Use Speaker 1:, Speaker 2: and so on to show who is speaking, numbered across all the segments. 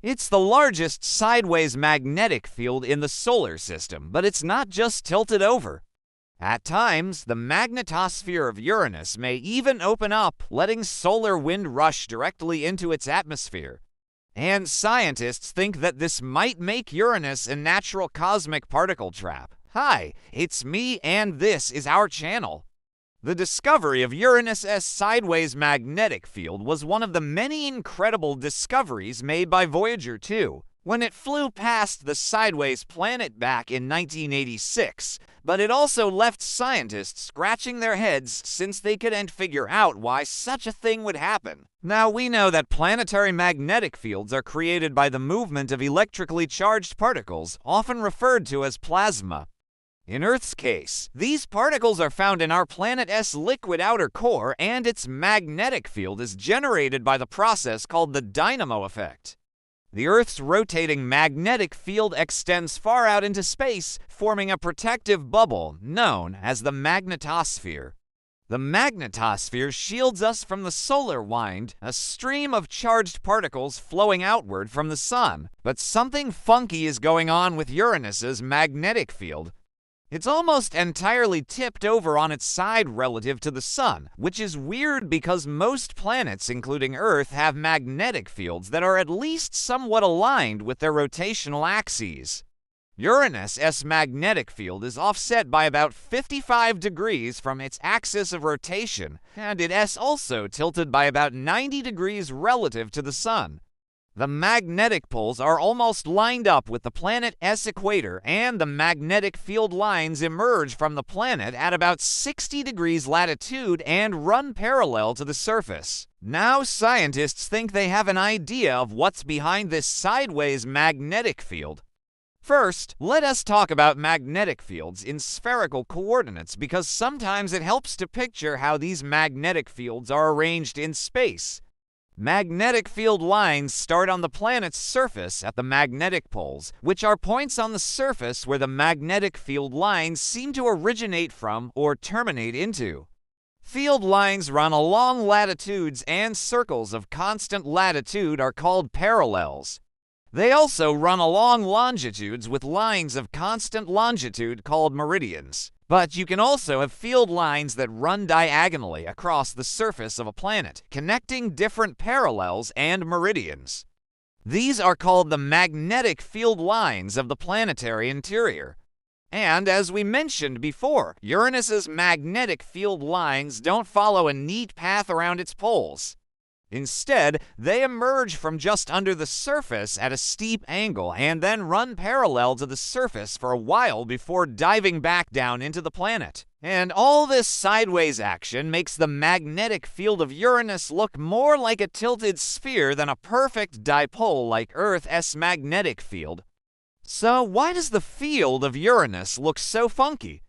Speaker 1: It's the largest sideways magnetic field in the solar system, but it's not just tilted over. At times, the magnetosphere of Uranus may even open up, letting solar wind rush directly into its atmosphere. And scientists think that this might make Uranus a natural cosmic particle trap. Hi, it's me, and this is our channel. The discovery of Uranus's sideways magnetic field was one of the many incredible discoveries made by Voyager 2 when it flew past the sideways planet back in 1986, but it also left scientists scratching their heads since they couldn't figure out why such a thing would happen. Now we know that planetary magnetic fields are created by the movement of electrically charged particles, often referred to as plasma. In Earth's case, these particles are found in our planet's liquid outer core, and its magnetic field is generated by the process called the dynamo effect. The Earth's rotating magnetic field extends far out into space, forming a protective bubble known as the magnetosphere. The magnetosphere shields us from the solar wind, a stream of charged particles flowing outward from the sun. But something funky is going on with Uranus's magnetic field. It's almost entirely tipped over on its side relative to the sun, which is weird because most planets, including Earth, have magnetic fields that are at least somewhat aligned with their rotational axes. Uranus's magnetic field is offset by about 55 degrees from its axis of rotation, and it is also tilted by about 90 degrees relative to the sun. The magnetic poles are almost lined up with the planet's equator, and the magnetic field lines emerge from the planet at about 60 degrees latitude and run parallel to the surface. Now scientists think they have an idea of what's behind this sideways magnetic field. First, let us talk about magnetic fields in spherical coordinates because sometimes it helps to picture how these magnetic fields are arranged in space. Magnetic field lines start on the planet's surface at the magnetic poles, which are points on the surface where the magnetic field lines seem to originate from or terminate into. Field lines run along latitudes, and circles of constant latitude are called parallels. They also run along longitudes with lines of constant longitude called meridians. But you can also have field lines that run diagonally across the surface of a planet, connecting different parallels and meridians. These are called the magnetic field lines of the planetary interior. And as we mentioned before, Uranus's magnetic field lines don't follow a neat path around its poles. Instead, they emerge from just under the surface at a steep angle and then run parallel to the surface for a while before diving back down into the planet. And all this sideways action makes the magnetic field of Uranus look more like a tilted sphere than a perfect dipole like Earth's magnetic field. So why does the field of Uranus look so funky?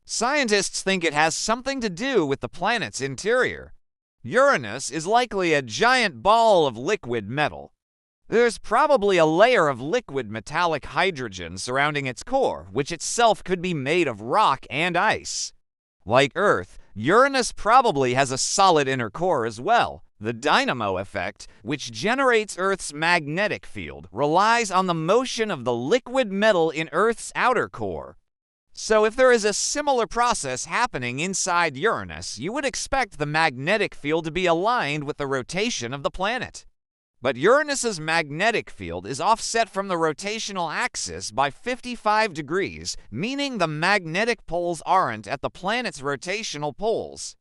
Speaker 1: Scientists think it has something to do with the planet's interior. Uranus is likely a giant ball of liquid metal. There's probably a layer of liquid metallic hydrogen surrounding its core, which itself could be made of rock and ice. Like Earth, Uranus probably has a solid inner core as well. The dynamo effect, which generates Earth's magnetic field, relies on the motion of the liquid metal in Earth's outer core. So if there is a similar process happening inside Uranus, you would expect the magnetic field to be aligned with the rotation of the planet. But Uranus's magnetic field is offset from the rotational axis by 55 degrees, meaning the magnetic poles aren't at the planet's rotational poles.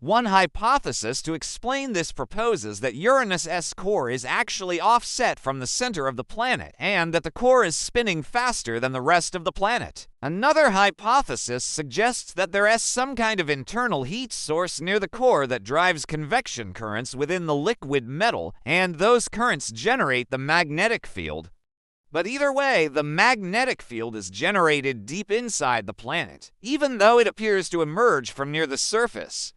Speaker 1: One hypothesis to explain this proposes that Uranus's core is actually offset from the center of the planet, and that the core is spinning faster than the rest of the planet. Another hypothesis suggests that there is some kind of internal heat source near the core that drives convection currents within the liquid metal, and those currents generate the magnetic field. But either way, the magnetic field is generated deep inside the planet, even though it appears to emerge from near the surface.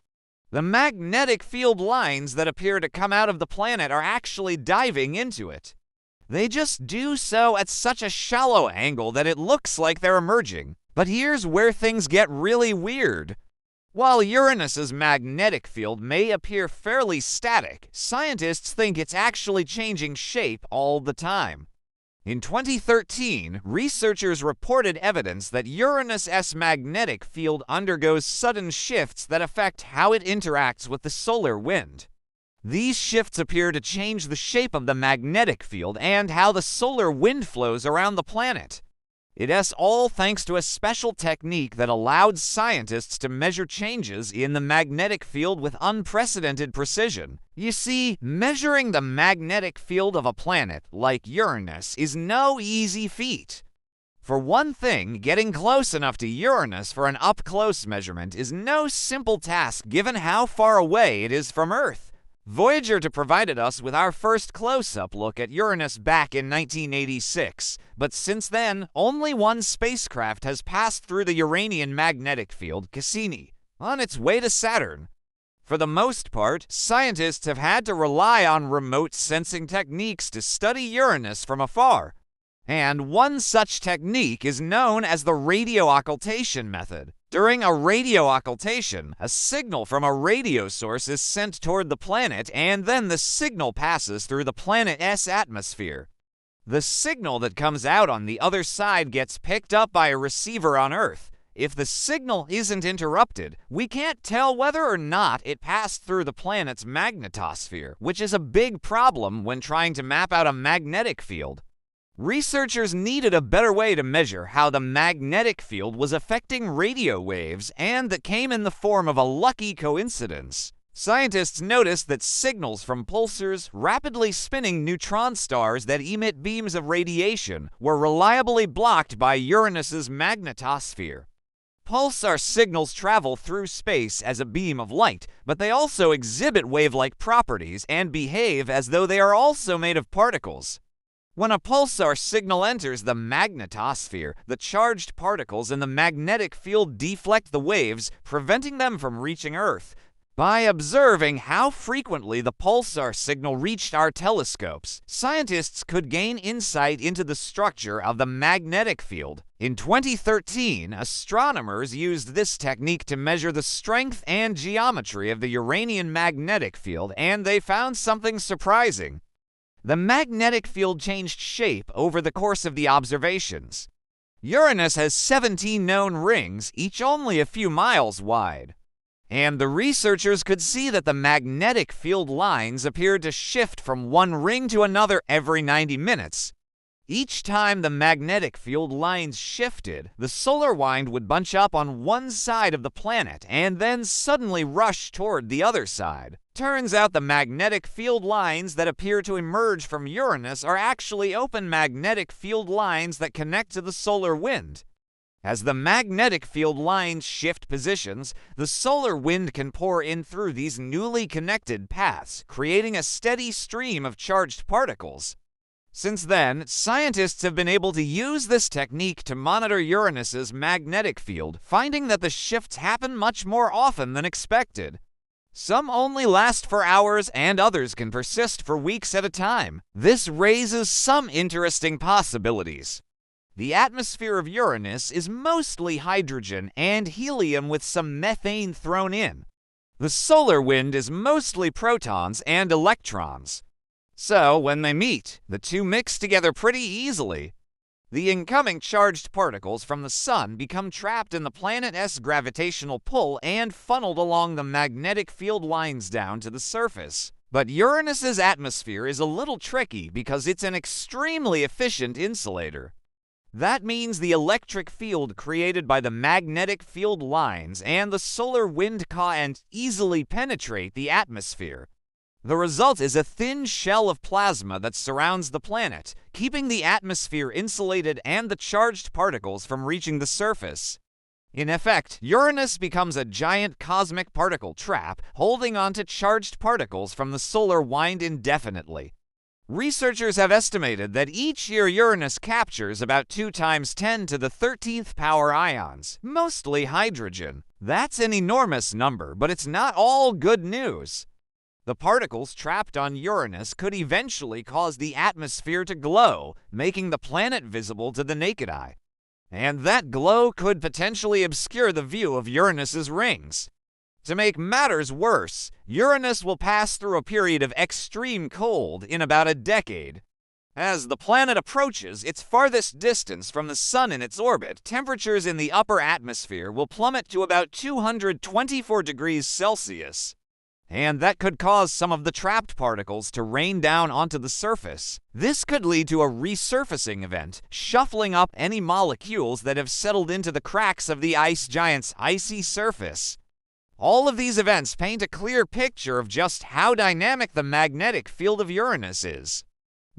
Speaker 1: The magnetic field lines that appear to come out of the planet are actually diving into it. They just do so at such a shallow angle that it looks like they're emerging. But here's where things get really weird. While Uranus's magnetic field may appear fairly static, scientists think it's actually changing shape all the time. In 2013, researchers reported evidence that Uranus's magnetic field undergoes sudden shifts that affect how it interacts with the solar wind. These shifts appear to change the shape of the magnetic field and how the solar wind flows around the planet. It's all thanks to a special technique that allowed scientists to measure changes in the magnetic field with unprecedented precision. You see, measuring the magnetic field of a planet like Uranus is no easy feat. For one thing, getting close enough to Uranus for an up-close measurement is no simple task given how far away it is from Earth. Voyager provided us with our first close-up look at Uranus back in 1986, but since then, only one spacecraft has passed through the Uranian magnetic field, Cassini, on its way to Saturn. For the most part, scientists have had to rely on remote sensing techniques to study Uranus from afar, and one such technique is known as the radio occultation method. During a radio occultation, a signal from a radio source is sent toward the planet, and then the signal passes through the planet's atmosphere. The signal that comes out on the other side gets picked up by a receiver on Earth. If the signal isn't interrupted, we can't tell whether or not it passed through the planet's magnetosphere, which is a big problem when trying to map out a magnetic field. Researchers needed a better way to measure how the magnetic field was affecting radio waves, and that came in the form of a lucky coincidence. Scientists noticed that signals from pulsars, rapidly spinning neutron stars that emit beams of radiation, were reliably blocked by Uranus's magnetosphere. Pulsar signals travel through space as a beam of light, but they also exhibit wave-like properties and behave as though they are also made of particles. When a pulsar signal enters the magnetosphere, the charged particles in the magnetic field deflect the waves, preventing them from reaching Earth. By observing how frequently the pulsar signal reached our telescopes, scientists could gain insight into the structure of the magnetic field. In 2013, astronomers used this technique to measure the strength and geometry of the Uranian magnetic field, and they found something surprising. The magnetic field changed shape over the course of the observations. Uranus has 17 known rings, each only a few miles wide. And the researchers could see that the magnetic field lines appeared to shift from one ring to another every 90 minutes. Each time the magnetic field lines shifted, the solar wind would bunch up on one side of the planet and then suddenly rush toward the other side. Turns out the magnetic field lines that appear to emerge from Uranus are actually open magnetic field lines that connect to the solar wind. As the magnetic field lines shift positions, the solar wind can pour in through these newly connected paths, creating a steady stream of charged particles. Since then, scientists have been able to use this technique to monitor Uranus's magnetic field, finding that the shifts happen much more often than expected. Some only last for hours, and others can persist for weeks at a time. This raises some interesting possibilities. The atmosphere of Uranus is mostly hydrogen and helium with some methane thrown in. The solar wind is mostly protons and electrons. So, when they meet, the two mix together pretty easily. The incoming charged particles from the Sun become trapped in the planet's gravitational pull and funneled along the magnetic field lines down to the surface. But Uranus's atmosphere is a little tricky because it's an extremely efficient insulator. That means the electric field created by the magnetic field lines and the solar wind can't easily penetrate the atmosphere. The result is a thin shell of plasma that surrounds the planet, keeping the atmosphere insulated and the charged particles from reaching the surface. In effect, Uranus becomes a giant cosmic particle trap, holding onto charged particles from the solar wind indefinitely. Researchers have estimated that each year Uranus captures about 2 × 10⁻³ power ions, mostly hydrogen. That's an enormous number, but it's not all good news. The particles trapped on Uranus could eventually cause the atmosphere to glow, making the planet visible to the naked eye. And that glow could potentially obscure the view of Uranus's rings. To make matters worse, Uranus will pass through a period of extreme cold in about a decade. As the planet approaches its farthest distance from the Sun in its orbit, temperatures in the upper atmosphere will plummet to about 224 degrees Celsius. And that could cause some of the trapped particles to rain down onto the surface. This could lead to a resurfacing event, shuffling up any molecules that have settled into the cracks of the ice giant's icy surface. All of these events paint a clear picture of just how dynamic the magnetic field of Uranus is.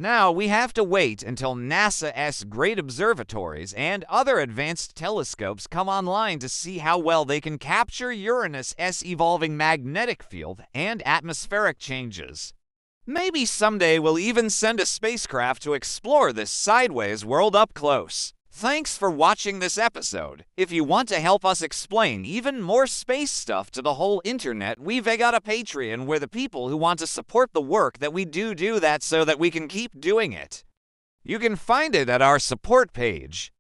Speaker 1: Now, we have to wait until NASA's great observatories and other advanced telescopes come online to see how well they can capture Uranus's evolving magnetic field and atmospheric changes. Maybe someday we'll even send a spacecraft to explore this sideways world up close. Thanks for watching this episode. If you want to help us explain even more space stuff to the whole internet, we've got a Patreon where the people who want to support the work that we do that so that we can keep doing it. You can find it at our support page.